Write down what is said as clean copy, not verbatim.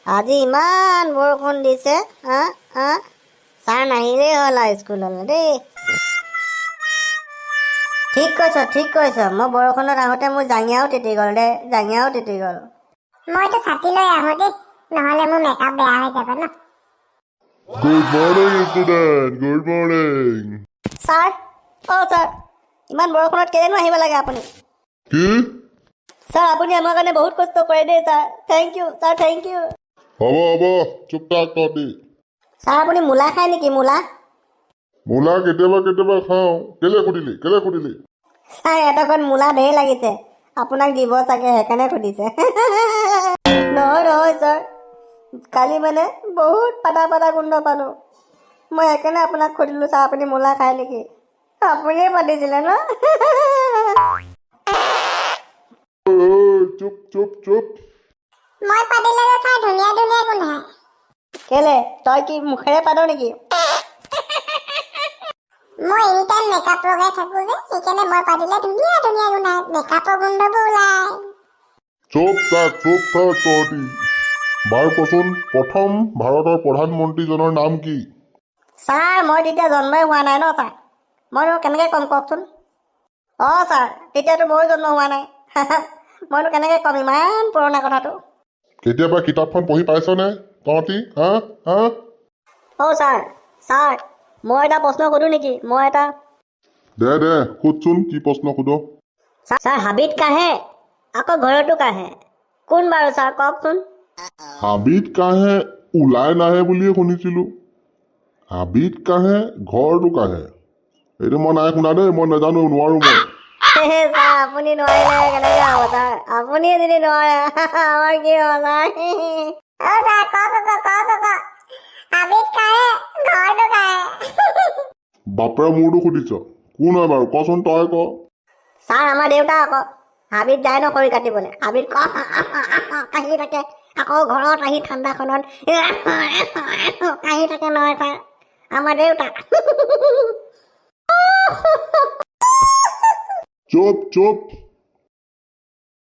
আজি ইমান বৰষুণ দিছে ছাৰ নাহিলেই হ'ল আৰু স্কুললৈ দেই। ঠিক কৈছ মই বৰষুণত আহোঁতে মোৰ জাঙিয়াও তিতি গ'ল দেই, জাঙিয়াও তিতি গ'ল। মইতো ছাতি লৈ আহোঁ দেই, নহ'লে মোৰ মেকআপ বেয়া হৈ যাব ন। Good morning student, good morning. Sir sir ইমান বৰষুণত কেলেনো আহিব লাগে আপুনি? কি? ছাৰ আপুনি আমাৰ কাৰণে বহুত কষ্ট কৰে দেই sir, thank you sir, thank you. হ'ব চুপ থাক তহঁতি। ছাৰ আপুনি মূলা খায় নেকি? মূলা কেতিয়াবা খাওঁ। কেলে সুধিলি? ছাৰ এটকত মূলা ঢেৰ লাগিছে, আপোনাক দিব চাগে সেইকাৰণে সুধিছে। নহয় ছাৰ, কালি মানে বহুত পাতা গোন্ধ পালোঁ, মই সেইকাৰণে আপোনাক সুধিলোঁ ছাৰ আপুনি মূলা খায় নেকি? আপুনিয়ে পাতিছিলে ন? চুপ। মই পাতিলে যে ছাৰ ধুনীয়া গোন্ধায়। কেলে তই কি মুখেৰে পাত নেকি? মই এনিটাইম মেকআপ লগাই থাকো যে, সেইকাৰণে মই পাতিলে ধুনীয়া গোন্ধায়, মেকআপৰ গোন্ধবোৰ ওলায়। চুপ থাক তহঁতি। বাৰু কচোন, প্ৰথম ভাৰতৰ প্ৰধানমন্ত্ৰীজনৰ নাম কি? ছাৰ মই তেতিয়া জন্মই হোৱা নাই ন ছাৰ, মইনো কেনেকৈ ক'ম কওকচোন? ছাৰ তেতিয়াতো ময়ো জন্ম হোৱা নাই। মইনো কেনেকৈ ক'ম ইমান পুৰণা কথাটো? কেতিয়াবা কিতাপখন পঢ়ি পাইছনে তহঁতি? ছাৰ মই এটা প্ৰশ্ন সুধো নেকি? দে সোধচোন, কি প্ৰশ্ন সোধ। ছাৰ হাবিত কাহে আকৌ ঘৰতো কাহে, কোন বাৰু ছাৰ কওকচোন? হাবিত কাহে ওলাই নাহে বুলিয়ে শুনিছিলোঁ। হাবিত কাহে ঘৰটো কাহে, এইটো মই নাই শুনা দেই, মই নাজানো, নোৱাৰো মই। ছাৰ আপুনি নোৱাৰিলে কেনেকৈ হ'ব ছাৰ? আপুনিয়ে যদি নোৱাৰে আমাৰ কি হ'ব ছাৰ? ছাৰ কওক। হাবিত কাহে ঘৰটো কাহে। বাপেৰে মোৰতো সুধিছ, কোন হয় বাৰু কচোন, তই ক। ছাৰ আমাৰ দেউতা আকৌ হাবিত যায় ন খৰি কাটিবলৈ, হাবিত কাহি থাকে, আকৌ ঘৰত আহি ঠাণ্ডাখনত কাহি থাকে নহয় ছাৰ, আমাৰ দেউতা। চুপ